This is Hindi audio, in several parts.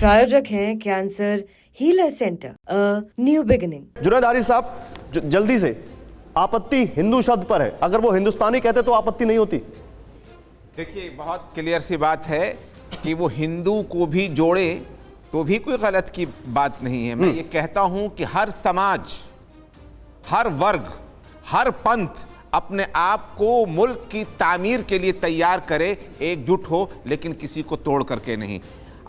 प्रायोजक हैं cancer healer centre, new beginning. Junaid Haris साहब, जल्दी से, आपत्ति हिंदू शब्द पर है, अगर वो हिंदुस्तानी कहते तो आपत्ति नहीं होती। देखिए, बहुत क्लियर सी बात है कि वो हिंदू को भी जोड़े तो भी कोई गलत की बात नहीं है। मैं ये कहता हूं कि हर समाज, हर वर्ग, हर पंथ अपने आप को मुल्क की तामीर के लिए तैयार करे, एकजुट हो, लेकिन किसी को तोड़ करके नहीं।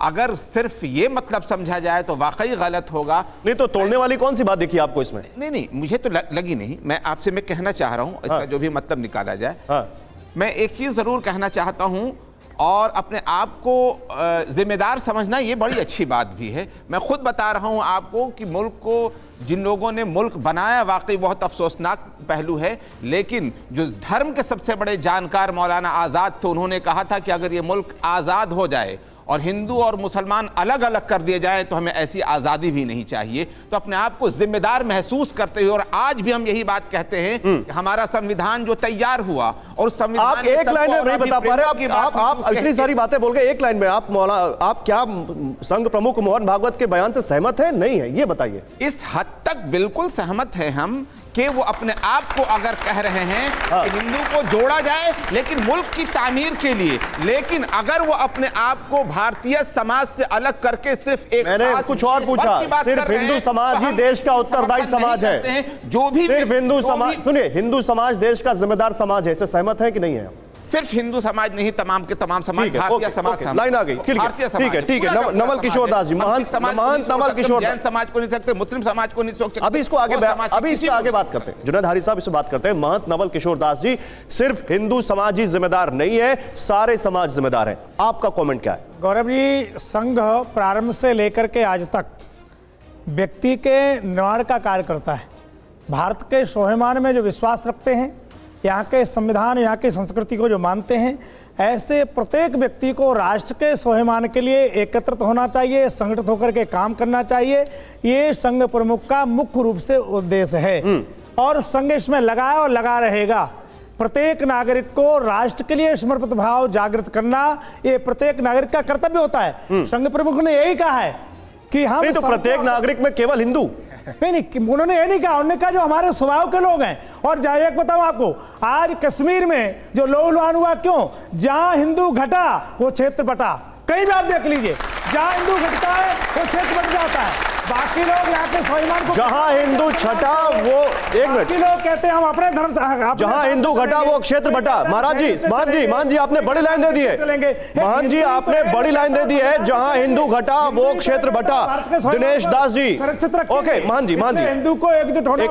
अगर सिर्फ ये मतलब समझा जाए तो वाकई गलत होगा। नहीं तो तोड़ने वाली कौन सी बात देखी आपको इसमें? नहीं, मुझे तो लगी नहीं। मैं आपसे कहना चाह रहा हूं, इसका जो भी मतलब निकाला जाए। मैं एक चीज जरूर कहना चाहता हूं, और अपने आप को जिम्मेदार समझना ये बड़ी अच्छी बात भी है। मैं खुद बता रहा हूं आपको कि मुल्क को जिन लोगों ने मुल्क बनाया, वाकई बहुत अफसोसनाक पहलू है, लेकिन जो धर्म के सबसे बड़े जानकार मौलाना आज़ाद थे, उन्होंने कहा था कि अगर ये मुल्क आज़ाद हो जाए और हिंदू और मुसलमान अलग अलग कर दिए जाएं तो हमें ऐसी आज़ादी भी नहीं चाहिए। तो अपने आप को जिम्मेदार महसूस करते हुए, और आज भी हम यही बात कहते हैं कि हमारा संविधान जो तैयार हुआ, और संविधान आप एक लाइन में नहीं बता पा रहे। आप इतनी सारी बातें बोल गए, एक लाइन में आप क्या संघ प्रमुख मोहन भागवत के बयान से सहमत है, नहीं है, ये बताइए। इस हद तक बिल्कुल सहमत हैं हम कि वो अपने आप को अगर कह रहे हैं कि हिंदू को जोड़ा जाए लेकिन मुल्क की तामीर के लिए, लेकिन अगर वो अपने आप को भारतीय समाज से अलग करके सिर्फ एक, मैंने कुछ और पूछा, सिर्फ हिंदू समाज ही देश का उत्तरदायी समाज है, जो भी सिर्फ हिंदू समाज, सुनिए, हिंदू समाज देश का जिम्मेदार समाज है, इससे सहमत है कि नहीं है? सिर्फ हिंदू समाज नहीं, तमाम के तमाम समाज, भारतीय समाज, लाइन आ गई, ठीक है। नवल किशोर दास जी, महंत नवल किशोर, जैन समाज को नहीं सकते, मुस्लिम समाज को नहीं सकते। अभी इसको आगे बात करते हैं, जुनैद हारिस साहब इससे बात करते हैं। महंत नवल किशोर दास जी, सिर्फ हिंदू समाज ही जिम्मेदार नहीं है, सारे समाज जिम्मेदार है, आपका कॉमेंट क्या है? गौरव जी, संघ प्रारंभ से लेकर के आज तक व्यक्ति के निर्माण का कार्य करता है। भारत के स्वाभिमान में जो विश्वास रखते हैं, यहाँ के संविधान, यहाँ की संस्कृति को जो मानते हैं, ऐसे प्रत्येक व्यक्ति को राष्ट्र के स्वाभिमान के लिए एकत्रित होना चाहिए, संगठित होकर के काम करना चाहिए। ये संघ प्रमुख का मुख्य रूप से उद्देश्य है, और संघ इसमें लगा है और लगा रहेगा। प्रत्येक नागरिक को राष्ट्र के लिए समर्पित भाव जागृत करना, ये प्रत्येक नागरिक का कर्तव्य होता है। संघ प्रमुख ने यही कहा है कि हम तो प्रत्येक नागरिक में केवल हिंदू नहीं, उन्होंने ये नहीं कहा, उन्होंने कहा जो हमारे स्वभाव के लोग हैं। और एक बताऊं आपको, आज कश्मीर में जो लोहलुहान हुआ, क्यों? जहां हिंदू घटा वो क्षेत्र बटा। कहीं भी आप देख लीजिए, जहां हिंदू घटता है वो क्षेत्र बट जाता है। बाकी लोग यहाँ के स्वाभिमान को, जहां हिंदू छटा वो, एक मिनट, लोग कहते हैं हम अपने धर्म से, जहां हिंदू घटा वो क्षेत्र बटा। महाराज जी, मान जी आपने बड़ी लाइन दे दी है, मान जी आपने बड़ी लाइन दे दी है, जहां हिंदू घटा वो क्षेत्र बटा। दिनेश दास जी, ओके, मान जी हिंदू को एकजुट होना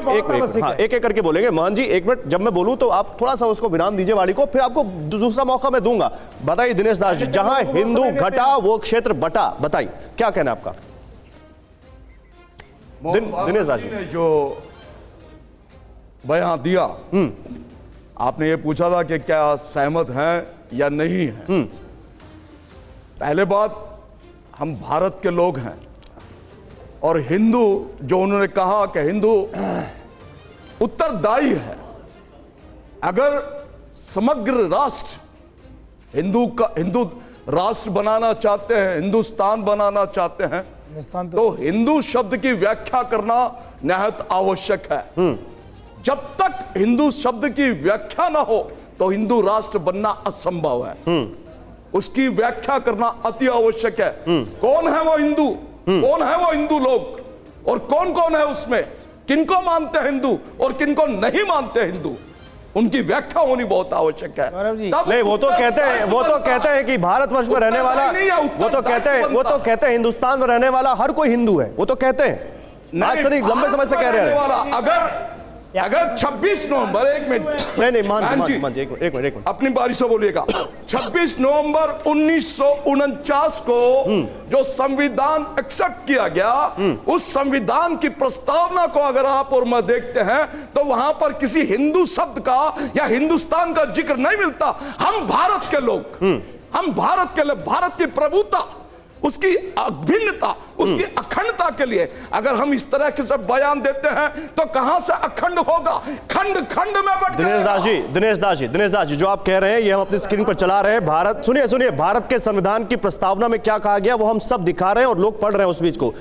एक करके बोलेंगे। मान जी, एक मिनट, जब मैं बोलूं तो आप थोड़ा सा उसको विराम दीजिए वाली को, फिर आपको दूसरा मौका मैं दूंगा। बताइए दिनेश दास जी, जहां हिंदू घटा वो क्षेत्र बटा, बताइए क्या कहना है आपका? दिनेश दास जी ने जो बयान दिया, आपने ये पूछा था कि क्या सहमत हैं या नहीं हैं। पहले बात, हम भारत के लोग हैं, और हिंदू जो उन्होंने कहा कि हिंदू उत्तरदायी है। अगर समग्र राष्ट्र हिंदू राष्ट्र बनाना चाहते हैं, हिंदुस्तान बनाना चाहते हैं, तो हिंदू शब्द की व्याख्या करना निहायत आवश्यक है। जब तक हिंदू शब्द की व्याख्या ना हो तो हिंदू राष्ट्र बनना असंभव है। उसकी व्याख्या करना अति आवश्यक है। कौन है वो हिंदू, कौन है वो हिंदू लोग, और कौन कौन है उसमें, किनको मानते हैं हिंदू और किनको नहीं मानते हिंदू, उनकी व्याख्या होनी बहुत आवश्यक है। नहीं, वो तो कहते हैं कि भारतवर्ष में रहने वाला, वो तो कहते हैं हिंदुस्तान में रहने वाला हर कोई हिंदू है, वो तो कहते हैं। आज से नहीं, लंबे समय से कह रहे हैं। अगर 26 नवंबर, एक मिनट, नहीं, मान जी, एक मिनट, अपनी बारी से बोलिएगा। 26 नवंबर 1949 को जो संविधान एक्सेप्ट किया गया, उस संविधान की प्रस्तावना को अगर आप और मैं देखते हैं तो वहां पर किसी हिंदू शब्द का या हिंदुस्तान का जिक्र नहीं मिलता। हम भारत के लोग, हम भारत के लोग, भारत की प्रभुता उसकी भिन्नता, उसकी अखंडता के लिए अगर हम इस तरह के सब बयान देते हैं तो कहां से अखंड होगा? खंड खंड में बट दिनेश दास जी जो आप कह रहे हैं ये हम अपनी स्क्रीन पर चला रहे हैं। भारत, सुनिए भारत के संविधान की प्रस्तावना में क्या कहा गया वो हम सब दिखा रहे हैं और लोग पढ़ रहे हैं उस बीच को।